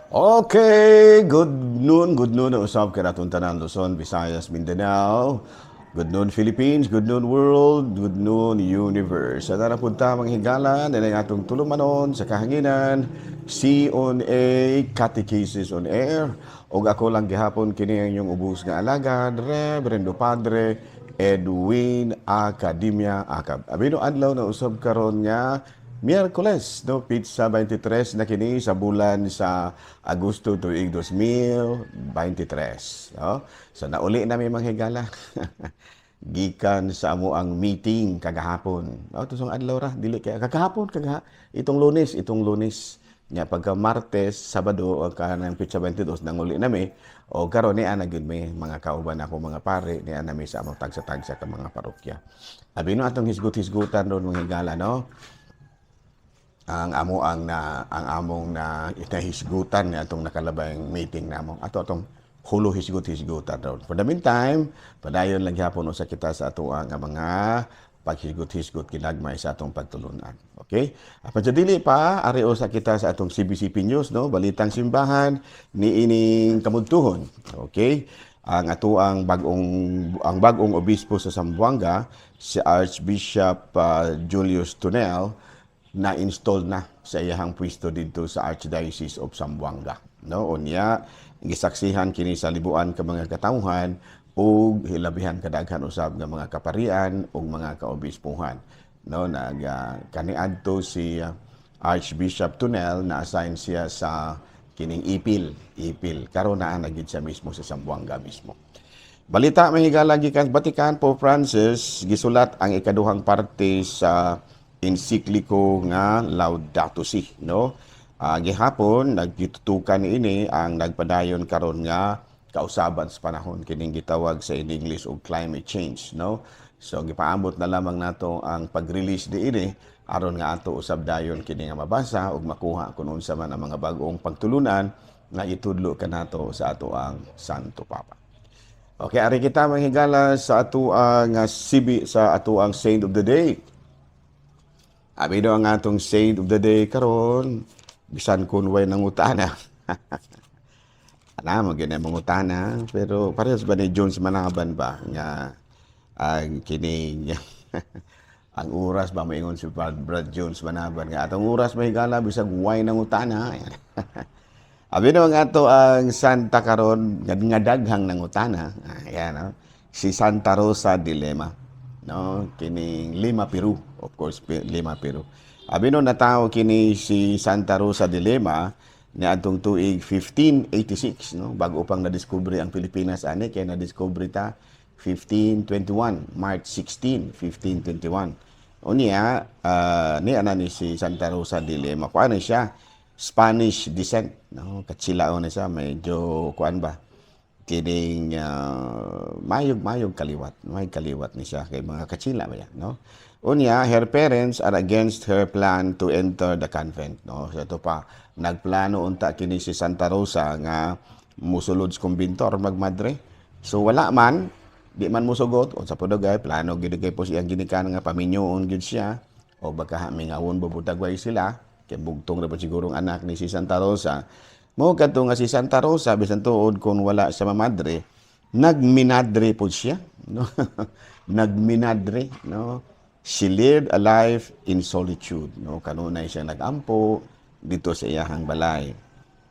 Okay, good noon na usab kay natong tanan Luzon, Visayas, Mindanao. Good noon Philippines, good noon world, good noon universe. Sa na punta mga higala na atong tulumanon sa kahanginan, C on A, Catechesis on Air. O ako lang gihapon kini ang inyong ubos nga alagad, Reverendo Padre Edwin Academia Acab. Abino adlaw na usab karon nga Miyerkules, no, pizza 23 na kini sa bulan sa Agosto tuig 2023. No? So nauli na may mga higala. Gikan sa amo ang meeting kagahapon. No, tusong adlaw ra dili kay kagahapon itong Lunes nya pagka Martes, Sabado o kanang pizza 22 nanguli nami o karon ni ana gyud may mga kauban ako mga pare ni ana mi sa among tagsa-tagsa ka mga parokya. Abi no atong hisgut-hisgutan ron mga higala, no? Ang among na itahisgutan nga atong nakalabayang meeting namo ato atong hulo hisgut-hisgutan daw. For the meantime, padayon lang gyapon sa kita sa ato ang mga paghisgut-hisgut kinagmay sa atong pagtulunan. Okay? Apan sa dili pa areo sa kita sa atong CBCP News, no, balitang simbahan ni ining kamudtuhon. Okay? Ang ato ang bagong obispo sa Zamboanga, si Archbishop Julius Tunel, na-install na sa iyahang pwesto dito sa Archdiocese of Zamboanga. No, unya gisaksihan kini sa libuan ka mga katawhan ug hilabihan kadaghan usab nga mga kaparian ug mga kaobispuhan. No, kaniadto si Archbishop Tunel na assign siya sa kining Ipil. Karon naa na gid siya mismo sa Zamboanga mismo. Balita mahigala gikan Vatican, Pope Francis gisulat ang ikaduhang parte sa ensikliko nga Laudato Si, no? Gihapon nagitutukan ini ang nagpadayon karon nga kausaban sa panahon kining gitawag sa English og climate change, no? So gipaambot na lamang nato ang pag-release diini aron nga ato usab dayon kini nga mabasa ug makuha kun unsa man ang mga bag-ong pagtulunan nga itudlo kanato sa ato ang Santo Papa. Okay, ari kita manghigala sa ato ang sa ato ang Saint of the Day. Abi do ang atong Saint of the Day karon, bisan kun way nangutana. Ana mo gyud mangutana, pero parehas ba ni Jones Manaban ba nga ang kini ang oras ba maingon si Brad Jones Manaban nga atong oras mahigala bisag way nangutana. Abi do ang ato ang santa karon nga daghang nangutana. Ayan, no? Si Santa Rosa de Lima. No, kining Lima, Peru. Of course, Lima, Peru. Abi no natawo kini si Santa Rosa de Lima ni adtong tuig 1586, no, bago pang nadiskubre ang Pilipinas ani kay nadiskubre ta 1521, March 16, 1521. Unya ni ana ni si Santa Rosa de Lima, kuan siya Spanish descent, no, katsilaon na siya medyo kuan ba kining mayog kaliwat. May kaliwat ni siya kay mga katsila ba yan, no? Unya, her parents are against her plan to enter the convent, no? So ito pa, nagplano unta kini si Santa Rosa nga musulod sa kumbinto or magmadre. So wala man, di man musugot, o sa podagay, plano gid kay po siyang ginikanan nga paminyoon gid siya, o baka mingawon bubutagway sila, kay bugtong ra ba sigurong anak ni si Santa Rosa. Mao kadto nga si Santa Rosa bisan tuod kun wala sa mamadre, nagminadre po siya, no? Nagminadre, no? She lived a life in solitude, no? Kanunay siya nagampo dito sa iyahang balay.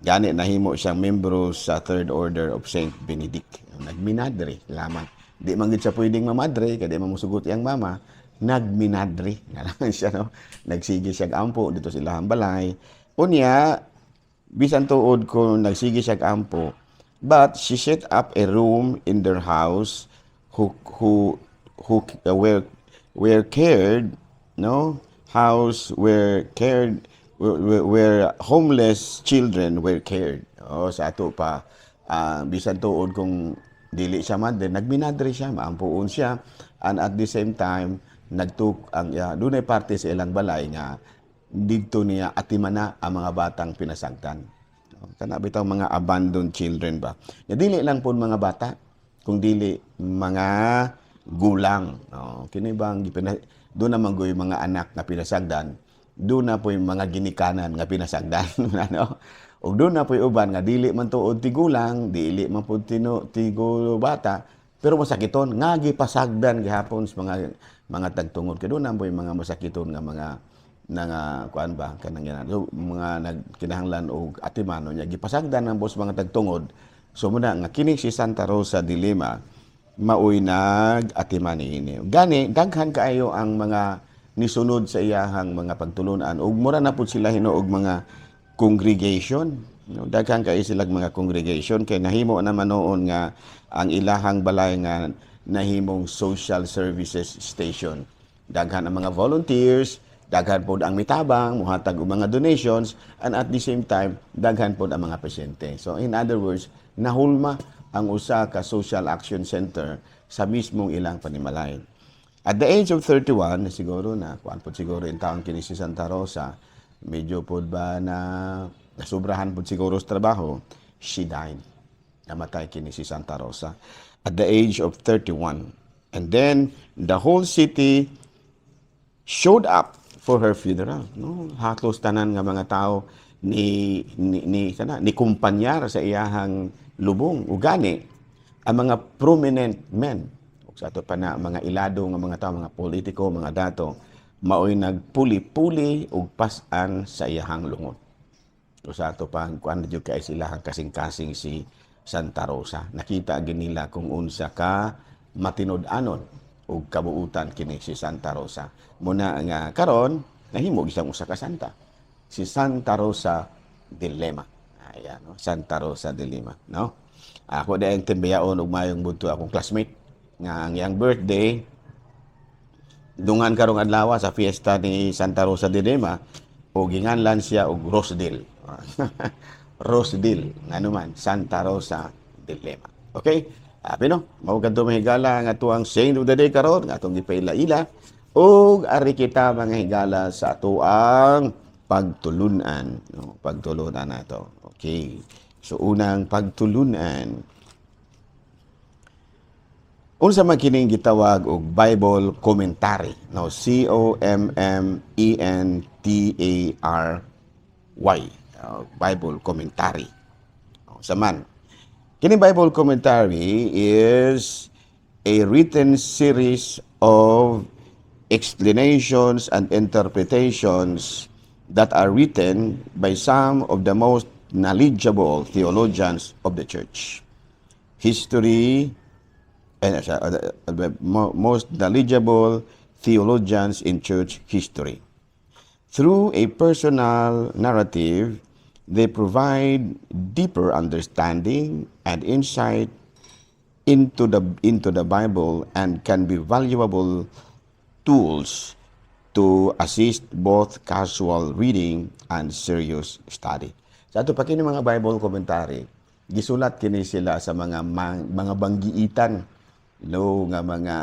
Gani nahimo siyang membro sa Third Order of Saint Benedict. Nagminadre lamang. Di man gid siya pwedeng mamadre kay di man mosugot iyang mama. Nagminadre na lang siya, no? Nagsige siya ampo dito sa iyahang balay. Unya bisan tuod ko nagsige siya ampo, but she set up a room in their house were cared, no, house where homeless children were cared. O sa ato pa bisan tuod kung dili siya madre, nagminadre siya, maampuon siya, and at the same time nagtuk ang dunay parte sa ilang balay nga dito niya atimana ang mga batang pinasagdan. Kana bitaw mga abandoned children ba. Ya dili lang pud mga bata, kung dili mga gulang. Kini bang do naman goy mga anak nga pinasagdan, do na po yung mga ginikanan nga pinasagdan, ano? ug doon na po'y uban nga dili man tuod tigulang, dili man pud tigo bata, pero masakiton nga gipasagdan gihapon sa mga tagtungod kay doon na po'y mga masakiton nga mga kuan ba kanang yan so, mga nagkinahanglan og atimano nya gipasagdan ang bus mga tagtungod. So muna nga kini si Santa Rosa de Lima maoy nag-atiman niini. Gani daghan kaayo ang mga nisunod sa iyahang mga pagtulunan ug mura na pud sila hinuog mga congregation. No, daghan kaayo sila mga congregation kay nahimo naman noon nga ang ilahang balay nga nahimong social services station. Daghan ang mga volunteers, daghan pod ang mitabang, muhatag og mga donations, and at the same time, daghan pod ang mga pasyente. So in other words, nahulma ang usa ka social action center sa mismong ilang panimalay. At the age of 31, siguro na, kuan pod siguro in taon kini si Santa Rosa, medyo pod ba na nasubrahan pod siguro sa trabaho, she died. Namatay kini si Santa Rosa at the age of 31. And then, the whole city showed up for her funeral. No? Halos tanan nga mga tao ni kumpanyar sa iyahang lubong. Ugani, ang mga prominent men, sa ato pa na mga ilado nga mga tao, mga politiko, mga dato, maoy nagpuli-puli og pas-an sa iyahang lungot. So sa ato pa, kuan jud kay silahang kasing-kasing si Santa Rosa. Nakita ginila kung unsa ka matinud-anon og kabuutan kini si Santa Rosa. Muna nga karon nahimo isang usa ka santa. Si Santa Rosa de Lima. Ayan, no? Santa Rosa de Lima, no? Ako dayang timbayaon og mayong budto akong classmate nga ang iyang birthday dungan karong adlaw sa fiesta ni Santa Rosa de Lima o ginganlan siya og Rosedale. Rosedale, nga naman Santa Rosa de Lima. Okay? Pino, mao kadto mahigala nga tuang saint of the day karon nga atong gipaila-ila ug ari kita mga higala sa atuang pagtulunan, no? Pagtulunan nato. Okay. So unang pagtulunan. Unsa man kining gitawag og Bible commentary, no? Commentary. Bible commentary. Sa man. Kining Bible commentary is a written series of explanations and interpretations that are written by some of the most knowledgeable theologians of the church. History and the most knowledgeable theologians in church history. Through a personal narrative, they provide deeper understanding and insight into the Bible and can be valuable tools to assist both casual reading and serious study. Sa ato pa kini mga Bible commentary, gisulat kini sila sa mga banggiitan, no, nga mga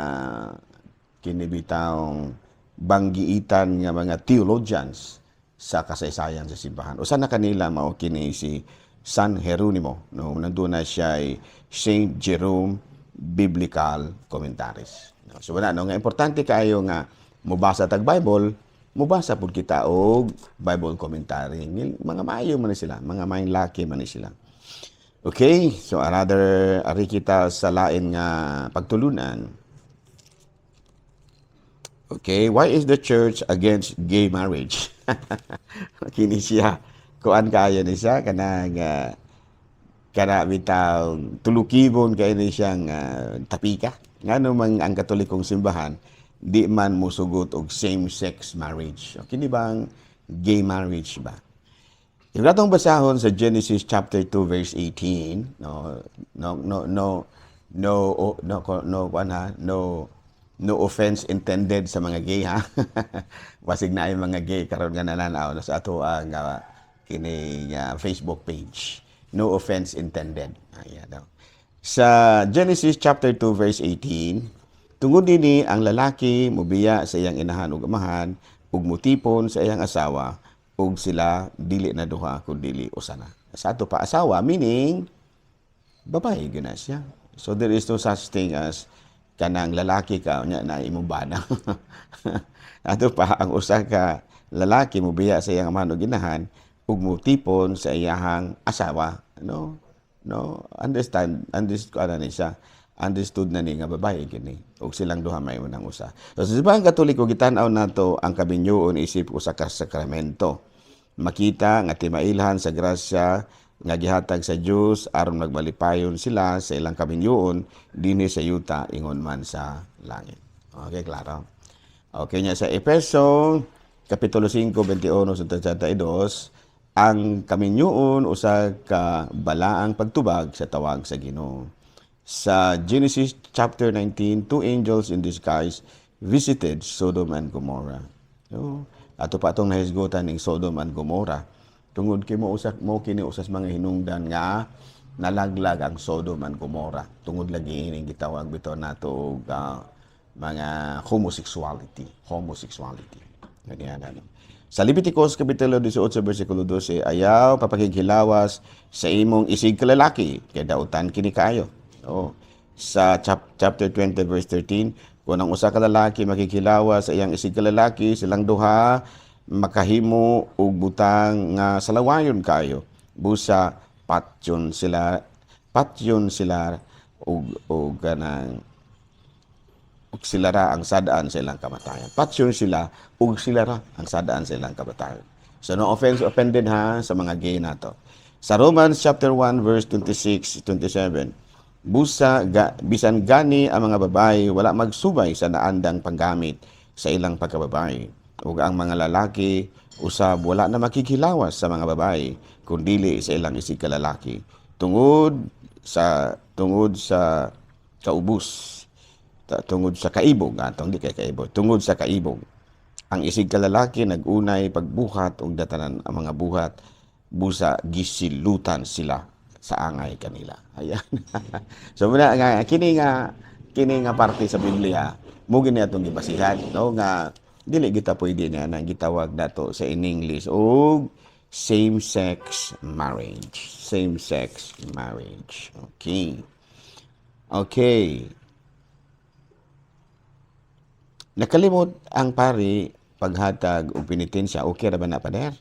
kinibitawng banggiitan nga mga theologians sa kasaysayan sa simbahan. Usa na kanila mao kini si San Jeronimo, no, nandun na siya ay Saint Jerome Biblical Commentaries. No, so wala, no, nga importante kayo nga mubasa tag Bible, mubasa pud kita og Bible commentary. Mga maayo man sila, mga maayong laki man sila. Okay, so another ari kita sa lain nga pagtulunan. Okay, why is the church against gay marriage? Kini siya kuan kaayo ni siya kanang kana bitaw tulukibon kay ni siyang tapika. Ngano man ang Katolikong simbahan di man musugot og same-sex marriage. Okay, di bang gay marriage ba? Yung natong basahon sa Genesis chapter 2 verse 18, no offense intended sa mga gay, ha. Wasig na ay mga gay karon nga nananaw sa ato ang kini Facebook page. No offense intended. Ayan daw. Sa Genesis chapter 2 verse 18, tungod dinhi ang lalaki mobiya sa iyang inahan ug amahan ug mutipon sa iyang asawa ug sila dili na duha kundi usa na. Sa ato pa asawa meaning babae gyud na siya. So there is no such thing as kanang lalaki ka nya na imong bana. Ato pa ang usa ka lalaki mobiya sa iyang amahan ug inahan ug mutipon sa iyahang asawa, ano ni siya, understood na ni nga babae kini ug silang duha may unang usa. So sa sibang Katoliko gitan-aw nato ang kabinyoon isip usa ka sakramento. Makita nga timailhan sa grasya nga gihatag sa Dios aron magbalipayon sila sa ilang kabinyoon dinhi sa yuta ingon man sa langit. Okay, klaro. Okay nya sa Efeso Kapitulo 5, 21 sa 32, ang kaminyoon usa ka balaang pagtubag sa tawag sa Ginoo. Sa Genesis chapter 19, two angels in disguise visited Sodom and Gomorrah. Ato pa itong nahisgutan ng Sodom and Gomorrah. Tungod kay mo kini usas mga hinungdan nga nalaglag ang Sodom and Gomorrah. Tungod lagi ining gitawag bitaw nato og mga homosexuality. Ganyan ano. Sa Leviticus Kapitulo 18 versikulo 12, ayaw papakighilawas sa imong isig kalalaki kay dautan kini kaayo. Sa chapter 20 verse 13, kung ang usa ka lalaki makikhilawas sa iyang isig kalalaki, silang duha makahimo og butang nga salawayon kaayo. Busa patyon sila og kanang ug sila ra ang sadaan sa ilang kamatayon. Patsyon sila ug sila ra ang sadaan sa ilang kamatayon. So no offense offended ha sa mga gay nato. Sa Romans chapter 1 verse 26, 27, bisan gani ang mga babae wala magsubay sa naandang paggamit sa ilang pagkababae. Ug ang mga lalaki usab wala na makikilawas sa mga babae kundili sa ilang isig kalalaki tungod sa kaubos. Tungod sa kaibog, tungod sa kaibog. Ang isig kalalaki nagunay pagbuhat og datanan ang mga buhat busa gisilutan sila sa angay kanila. Ayan. So muna nga kini nga parte sa Biblia mo gini atong gibasihan nga dili kita pwede na nang gitawag nato sa in English og same-sex marriage. Okay. Nakalimot ang pari paghatag og penitensya, okay ra ba na pader?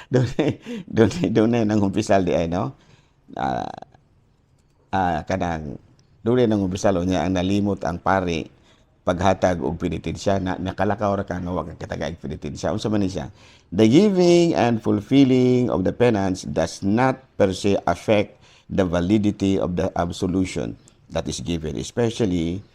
Doon nang umpisal di ay no. Kanang doon nang umpisal niya ang nalimot ang pari paghatag og penitensya na nakalakaw ra ka nga wa ka katagag penitensya. Unsa man ni siya? The giving and fulfilling of the penance does not per se affect the validity of the absolution that is given, especially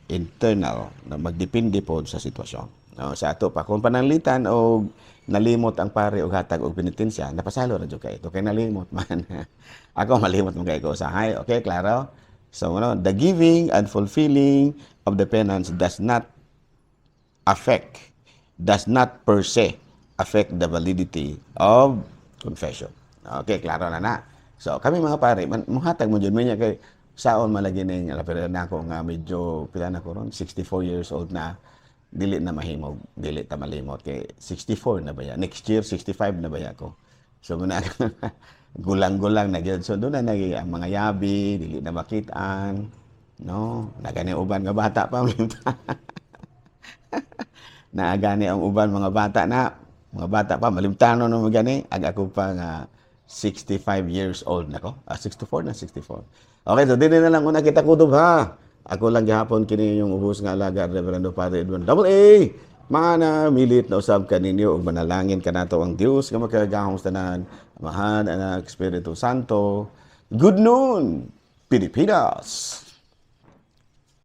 internal na magdepende po sa sitwasyon. Sa ato pa kung pananglitan o nalimot ang pare og hatag og penitensya, napasalo ra jud kay ito kay nalimot man. Ako malimot man kay ko sa hay. Okay, klaro? So the giving and fulfilling of the penance does not per se affect the validity of confession. Okay, klaro na. So kami mga pare, muhatag mo jud minya kay saon malagi ning pero na ako nga medyo pila na ko ron 64 years old na dili na mahimog dili ta malimot kay 64 na ba ya next year 65 na ba ya ko so muna gulang-gulang na gyud so do na nagi ang mga yabi dili na makitaan no nagani uban nga bata pa naagani ang uban mga bata pa malimtanon no magani ako pa nga 65 years old na ko. 64 na, 64. Okay, so din na lang una kita kutob ha. Ako lang gihapon kini yung ubos nga alaga Reverendo Padre Edwin Double A. Mana milit na usab kaninyo ug manalangin kanato ang Dios nga makagahom sa tanan, Amahan, Anak, Espiritu Santo. Good noon, Pilipinas.